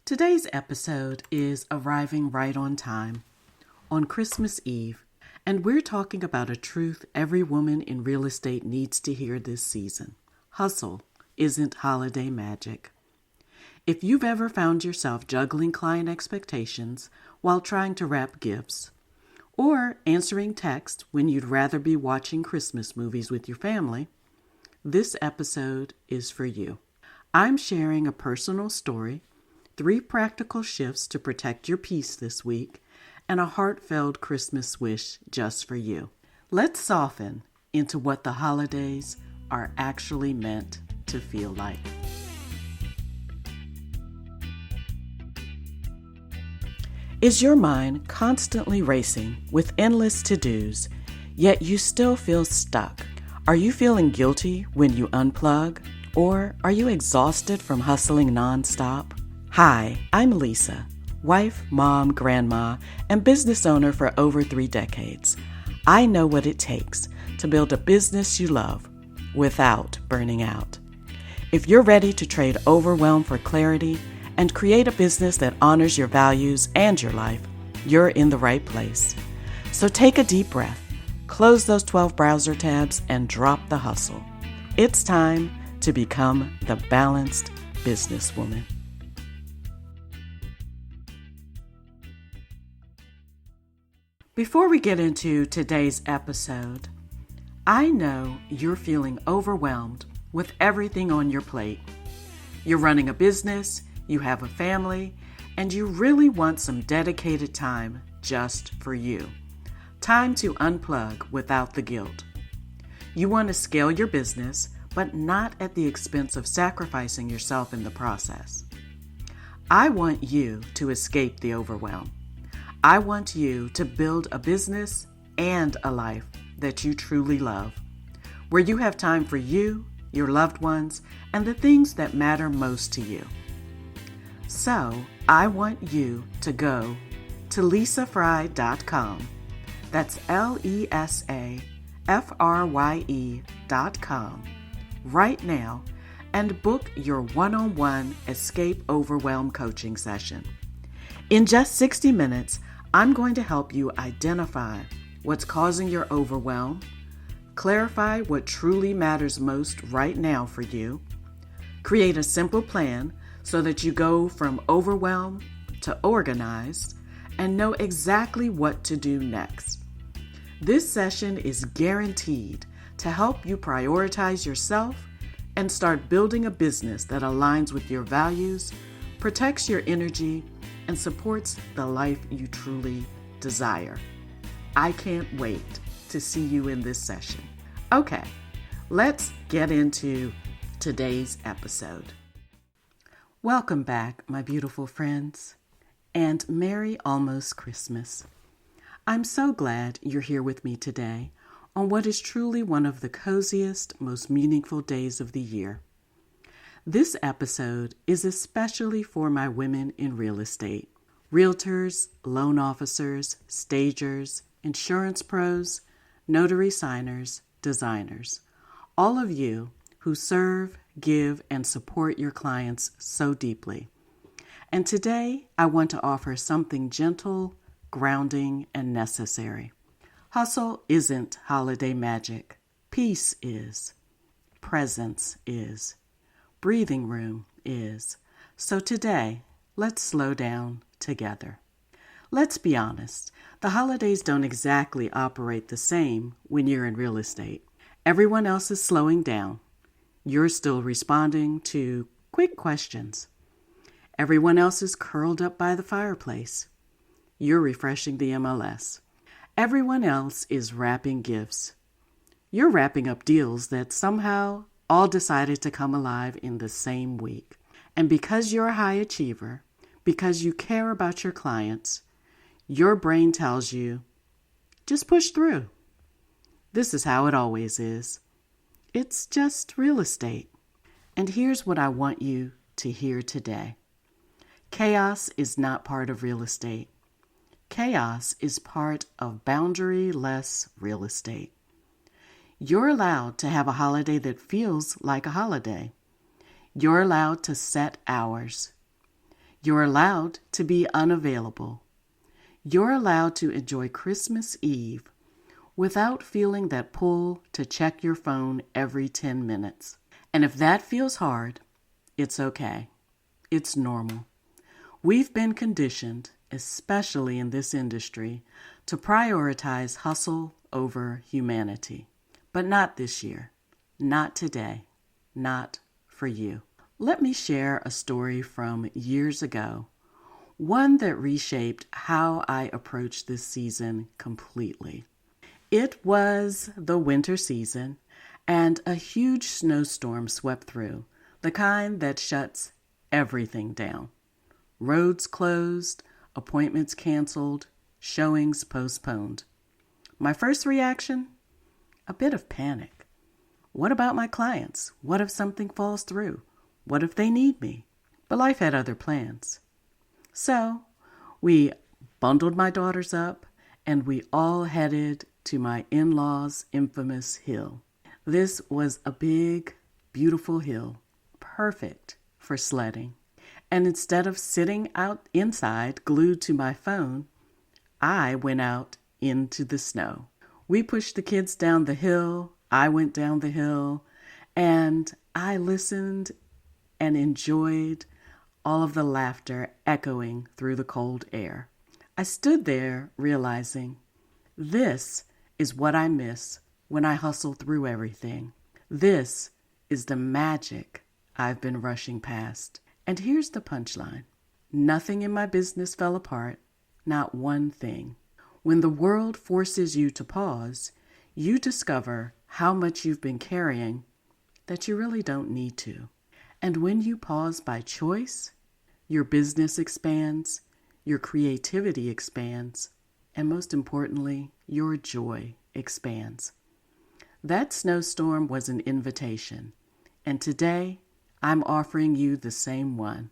Today's episode is arriving right on time, on Christmas Eve, and we're talking about a truth every woman in real estate needs to hear this season. Hustle isn't holiday magic. If you've ever found yourself juggling client expectations while trying to wrap gifts, or answering texts when you'd rather be watching Christmas movies with your family, this episode is for you. I'm sharing a personal story, 3 practical shifts to protect your peace this week, and a heartfelt Christmas wish just for you. Let's soften into what the holidays are actually meant to feel like. Is your mind constantly racing with endless to-dos, yet you still feel stuck? Are you feeling guilty when you unplug? Or are you exhausted from hustling nonstop? Hi, I'm Lesa, wife, mom, grandma, and business owner for over 3 decades. I know what it takes to build a business you love without burning out. If you're ready to trade overwhelm for clarity and create a business that honors your values and your life, you're in the right place. So take a deep breath, close those 12 browser tabs, and drop the hustle. It's time to become the balanced businesswoman. Before we get into today's episode, I know you're feeling overwhelmed with everything on your plate. You're running a business, you have a family, and you really want some dedicated time just for you. Time to unplug without the guilt. You want to scale your business, but not at the expense of sacrificing yourself in the process. I want you to escape the overwhelm. I want you to build a business and a life that you truly love, where you have time for you, your loved ones, and the things that matter most to you. So, I want you to go to lesafrye.com. That's LESAFRYE.com right now and book your one-on-one Escape Overwhelm coaching session. In just 60 minutes, I'm going to help you identify what's causing your overwhelm, clarify what truly matters most right now for you, create a simple plan so that you go from overwhelmed to organized and know exactly what to do next. This session is guaranteed to help you prioritize yourself and start building a business that aligns with your values, protects your energy, and supports the life you truly desire. I can't wait to see you in this session. Okay, let's get into today's episode. Welcome back, my beautiful friends, and Merry Almost Christmas. I'm so glad you're here with me today on what is truly one of the coziest, most meaningful days of the year. This episode is especially for my women in real estate, realtors, loan officers, stagers, insurance pros, notary signers, designers, all of you who serve, give, and support your clients so deeply. And today, I want to offer something gentle, grounding, and necessary. Hustle isn't holiday magic. Peace is. Presence is. Breathing room is. So today, let's slow down together. Let's be honest, the holidays don't exactly operate the same when you're in real estate. Everyone else is slowing down. You're still responding to quick questions. Everyone else is curled up by the fireplace. You're refreshing the MLS. Everyone else is wrapping gifts. You're wrapping up deals that somehow all decided to come alive in the same week. And because you're a high achiever, because you care about your clients, your brain tells you, just push through. This is how it always is. It's just real estate. And here's what I want you to hear today. Chaos is not part of real estate. Chaos is part of boundary-less real estate. You're allowed to have a holiday that feels like a holiday. You're allowed to set hours. You're allowed to be unavailable. You're allowed to enjoy Christmas Eve without feeling that pull to check your phone every 10 minutes. And if that feels hard, it's okay. It's normal. We've been conditioned, especially in this industry, to prioritize hustle over humanity. But not this year. Not today. Not for you. Let me share a story from years ago, one that reshaped how I approach this season completely. It was the winter season, and a huge snowstorm swept through, the kind that shuts everything down. Roads closed, appointments canceled, showings postponed. My first reaction? A bit of panic. What about my clients? What if something falls through? What if they need me? But life had other plans. So we bundled my daughters up and we all headed to my in-laws' infamous hill. This was a big, beautiful hill, perfect for sledding. And instead of sitting out inside glued to my phone, I went out into the snow. We pushed the kids down the hill, I went down the hill, and I listened and enjoyed all of the laughter echoing through the cold air. I stood there realizing this is what I miss when I hustle through everything. This is the magic I've been rushing past. And here's the punchline. Nothing in my business fell apart, not one thing. When the world forces you to pause, you discover how much you've been carrying that you really don't need to. And when you pause by choice, your business expands, your creativity expands, and most importantly, your joy expands. That snowstorm was an invitation, and today I'm offering you the same one.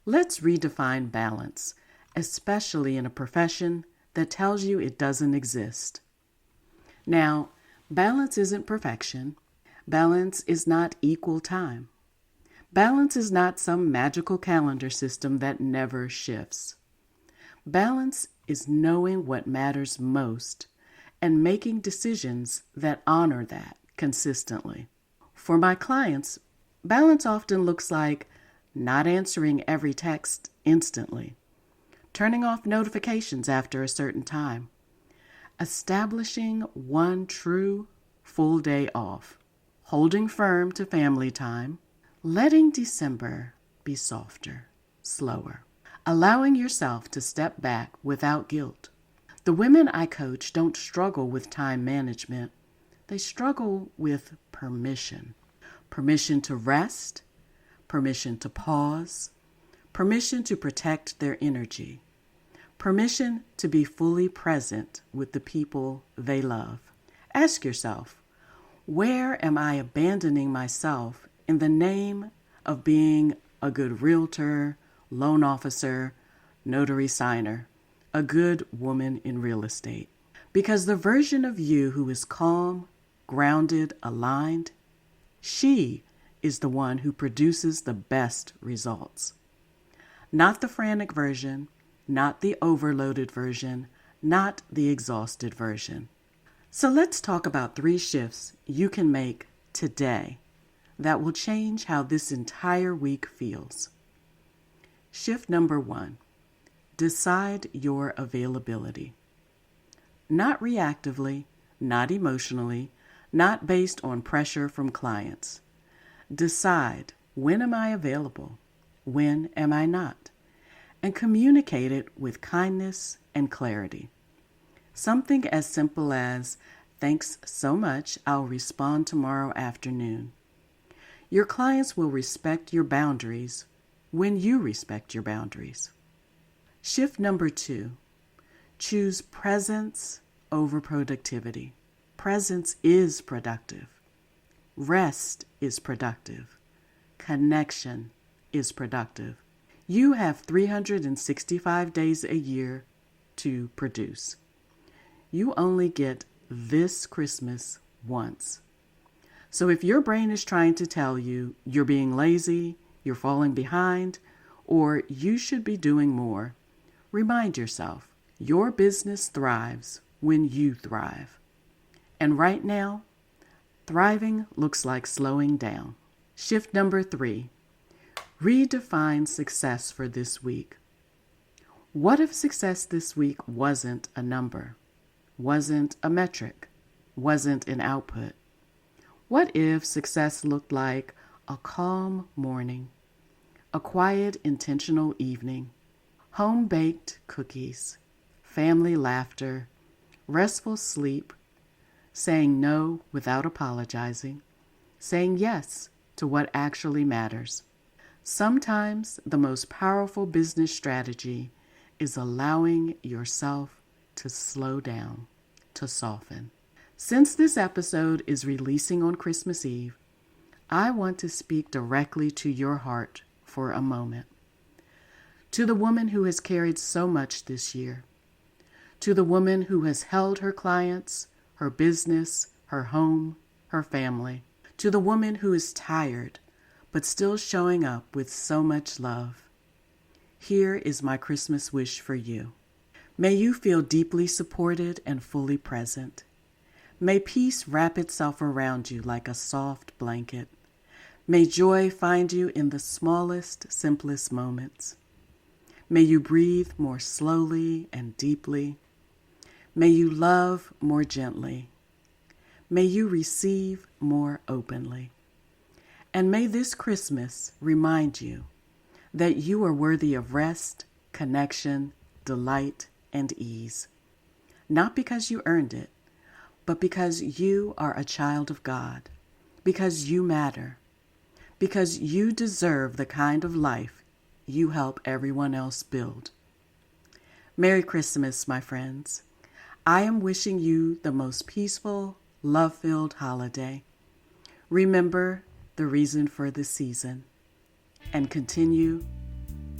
Let's redefine balance, especially in a profession that tells you it doesn't exist. Now, balance isn't perfection. Balance is not equal time. Balance is not some magical calendar system that never shifts. Balance is knowing what matters most and making decisions that honor that consistently. For my clients, balance often looks like not answering every text instantly, turning off notifications after a certain time, establishing one true full day off, holding firm to family time, letting December be softer, slower, allowing yourself to step back without guilt. The women I coach don't struggle with time management. They struggle with permission. Permission to rest, permission to pause, permission to protect their energy, permission to be fully present with the people they love. Ask yourself, where am I abandoning myself in the name of being a good realtor, loan officer, notary signer, a good woman in real estate? Because the version of you who is calm, grounded, aligned, she is the one who produces the best results. Not the frantic version, not the overloaded version, not the exhausted version. So let's talk about 3 shifts you can make today that will change how this entire week feels. Shift number 1, decide your availability. Not reactively, not emotionally, not based on pressure from clients. Decide, when am I available? When am I not? And communicate it with kindness and clarity. Something as simple as, thanks so much, I'll respond tomorrow afternoon. Your clients will respect your boundaries when you respect your boundaries. Shift number 2, choose presence over productivity. Presence is productive. Rest is productive. Connection is productive. You have 365 days a year to produce. You only get this Christmas once. So if your brain is trying to tell you you're being lazy, you're falling behind, or you should be doing more, remind yourself your business thrives when you thrive. And right now, thriving looks like slowing down. Shift number 3, redefine success for this week. What if success this week wasn't a number, wasn't a metric, wasn't an output? What if success looked like a calm morning, a quiet, intentional evening, home-baked cookies, family laughter, restful sleep, saying no without apologizing, saying yes to what actually matters? Sometimes the most powerful business strategy is allowing yourself to slow down, to soften. Since this episode is releasing on Christmas Eve, I want to speak directly to your heart for a moment. To the woman who has carried so much this year, to the woman who has held her clients, her business, her home, her family, to the woman who is tired but still showing up with so much love. Here is my Christmas wish for you. May you feel deeply supported and fully present. May peace wrap itself around you like a soft blanket. May joy find you in the smallest, simplest moments. May you breathe more slowly and deeply. May you love more gently. May you receive more openly. And may this Christmas remind you that you are worthy of rest, connection, delight, and ease. Not because you earned it, but because you are a child of God, because you matter, because you deserve the kind of life you help everyone else build. Merry Christmas, my friends. I am wishing you the most peaceful, love-filled holiday. Remember the reason for the season, and continue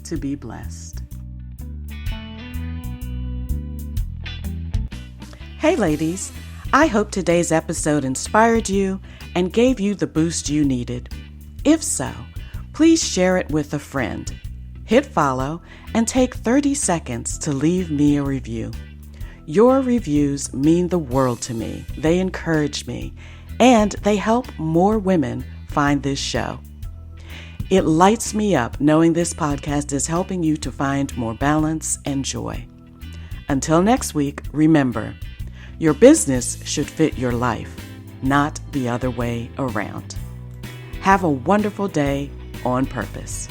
to be blessed. Hey ladies, I hope today's episode inspired you and gave you the boost you needed. If so, please share it with a friend. Hit follow and take 30 seconds to leave me a review. Your reviews mean the world to me. They encourage me, and they help more women find this show. It lights me up knowing this podcast is helping you to find more balance and joy. Until next week, remember, your business should fit your life, not the other way around. Have a wonderful day on purpose.